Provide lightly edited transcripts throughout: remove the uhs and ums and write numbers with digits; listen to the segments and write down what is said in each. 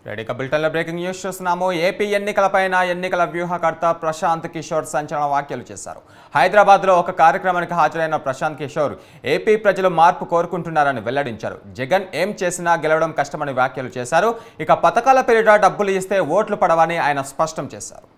రెడీగా బులెటిన్లో breaking news చూస్తున్నాము. ఏపీ ఎన్నికలపైన ఎన్నికల వ్యూహకర్త ప్రశాంత్ కిషోర్ సంచలన వ్యాఖ్యలు చేశారు. హైదరాబాద్లో ఒక కార్యక్రమానికి హాజరైన ప్రశాంత్ కిషోర్ ఏపీ ప్రజలు మార్పు కోరుకుంటున్నారని వెల్లడించారు. జగన్ ఏం చేసినా గెలవడం కష్టమని వ్యాఖ్యలు చేశారు. ఇక పథకాల పేరిట డబ్బులు ఇస్తే ఓట్లు పడవని ఆయన స్పష్టం చేశారు.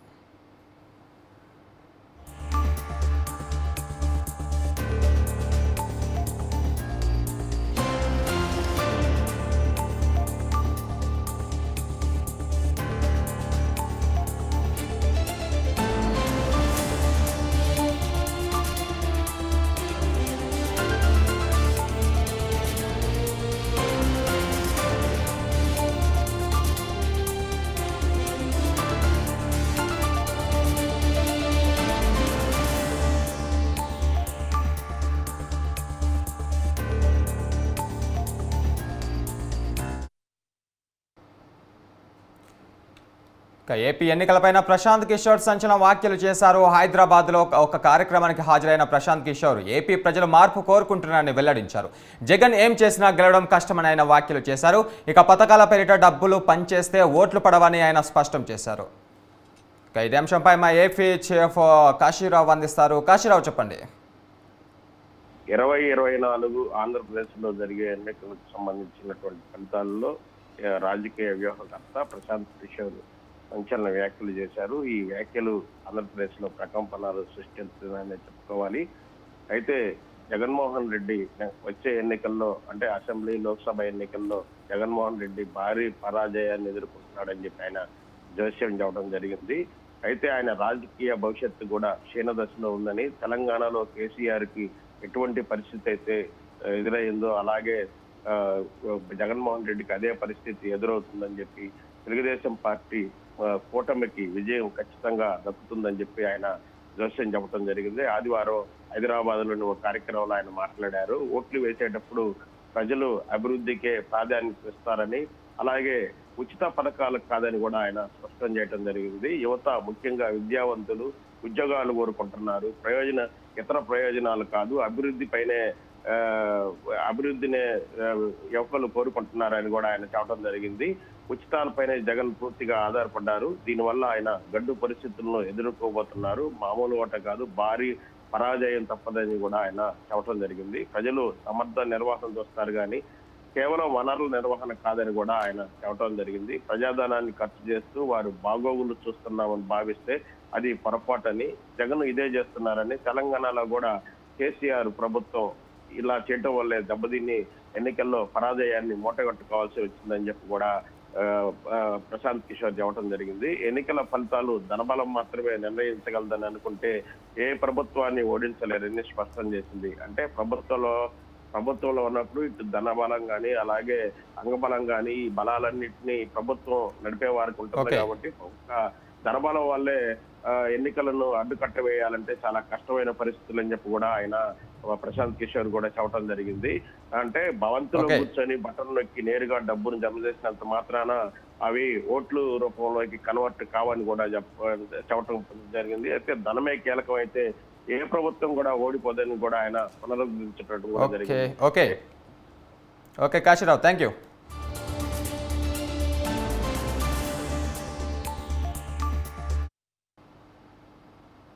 ఏపీ ఎన్నికలపైన ప్రశాంత్ కిషోర్ సంచలన వ్యాఖ్యలు చేశారు. హైదరాబాద్లో ఒక కార్యక్రమానికి హాజరైన ప్రశాంత్ కిషోర్ ఏపీ ప్రజలు మార్పు కోరుకుంటున్నారని వెల్లడించారు. జగన్ ఏం చేసినా గెలవడం కష్టమని ఆయన వ్యాఖ్యలు చేశారు. ఇక పథకాల పేరిట డబ్బులు పంచేస్తే ఓట్లు పడవని ఆయన స్పష్టం చేశారు. ఇదే అంశంపై మా ఏపీ చీఫ్ కాశీరావు అందిస్తారు. కాశీరావు, చెప్పండి. 2024 ఆంధ్రప్రదేశ్లో జరిగే ఎన్నికలకు సంబంధించినటువంటి ఫలితాల్లో రాజకీయ వ్యూహకర్త ప్రశాంత్ కిషోర్ సంచలన వ్యాఖ్యలు చేశారు. ఈ వ్యాఖ్యలు ఆంధ్రప్రదేశ్లో ప్రకంపనలు సృష్టించిందని చెప్పుకోవాలి. అయితే జగన్మోహన్ రెడ్డి వచ్చే ఎన్నికల్లో అంటే అసెంబ్లీ లోక్సభ ఎన్నికల్లో జగన్మోహన్ రెడ్డి భారీ పరాజయాన్ని ఎదుర్కొంటున్నాడని చెప్పి ఆయన జోస్యం చెప్పడం జరిగింది. అయితే ఆయన రాజకీయ భవిష్యత్తు కూడా క్షీణదశలో ఉందని, తెలంగాణలో కేసీఆర్ కి ఎటువంటి పరిస్థితి అయితే ఎదురయ్యిందో అలాగే జగన్మోహన్ రెడ్డికి అదే పరిస్థితి ఎదురవుతుందని చెప్పి తెలుగుదేశం పార్టీ కూటమికి విజయం ఖచ్చితంగా దక్కుతుందని చెప్పి ఆయన జోస్యం చెప్పడం జరిగింది. ఆదివారం హైదరాబాద్లోని ఒక కార్యక్రమంలో ఆయన మాట్లాడారు. ఓట్లు వేసేటప్పుడు ప్రజలు అభివృద్ధికే ప్రాధాన్యత ఇస్తారని, అలాగే ఉచిత పథకాలకు కాదని కూడా ఆయన స్పష్టం చేయడం జరిగింది. యువత ముఖ్యంగా విద్యావంతులు ఉద్యోగాలు కోరుకుంటున్నారు, ఇతర ప్రయోజనాలు కాదు, అభివృద్ధినే యువకులు కోరుకుంటున్నారని కూడా ఆయన చెప్పడం జరిగింది. ఉచితాలపైనే జగన్ పూర్తిగా ఆధారపడ్డారు. దీనివల్ల ఆయన గడ్డు పరిస్థితులను ఎదుర్కోబోతున్నారు. మామూలు ఓట కాదు, భారీ పరాజయం తప్పదని కూడా ఆయన చెప్పడం జరిగింది. ప్రజలు సమర్థ నిర్వహణ చూస్తారు కానీ కేవలం వనరుల నిర్వహణ కాదని కూడా ఆయన చెప్పడం జరిగింది. ప్రజాధనాన్ని ఖర్చు చేస్తూ వారు బాగోగులు చూస్తున్నామని భావిస్తే అది పొరపాటని, జగన్ ఇదే చేస్తున్నారని, తెలంగాణలో కూడా కేసీఆర్ ప్రభుత్వం ఇలా చేయటం వల్లే దెబ్బతిని ఎన్నికల్లో పరాజయాన్ని మూటగట్టుకోవాల్సి వచ్చిందని చెప్పి కూడా ప్రశాంత్ కిషోర్ చెప్పడం జరిగింది. ఎన్నికల ఫలితాలు ధనబలం మాత్రమే నిర్ణయించగలదని అనుకుంటే ఏ ప్రభుత్వాన్ని ఓడించలేరని స్పష్టం చేసింది. అంటే ప్రభుత్వంలో ఉన్నప్పుడు ఇటు ధనబలం కానీ అలాగే అంగబలం కానీ ఈ బలాలన్నింటినీ ప్రభుత్వం నడిపే వారికి ఉంటుంది. కాబట్టి ధనబలం వల్లే ఎన్నికలను అడ్డుకట్ట వేయాలంటే చాలా కష్టమైన పరిస్థితులు అని చెప్పి కూడా ఆయన ప్రశాంత్ కిషోర్ కూడా చెప్పడం జరిగింది. అంటే భవంతులో కూర్చొని బటన్ నొక్కి నేరుగా డబ్బును జమ చేసినంత మాత్రాన అవి ఓట్లు రూపంలోకి కన్వర్ట్ కావని కూడా చెప్పడం జరిగింది. అయితే ధనమే కీలకం, అయితే ఏ ప్రభుత్వం కూడా ఓడిపోదని కూడా ఆయన పునరుద్ధరించడం కూడా జరిగింది. Okay Kasirao, thank you.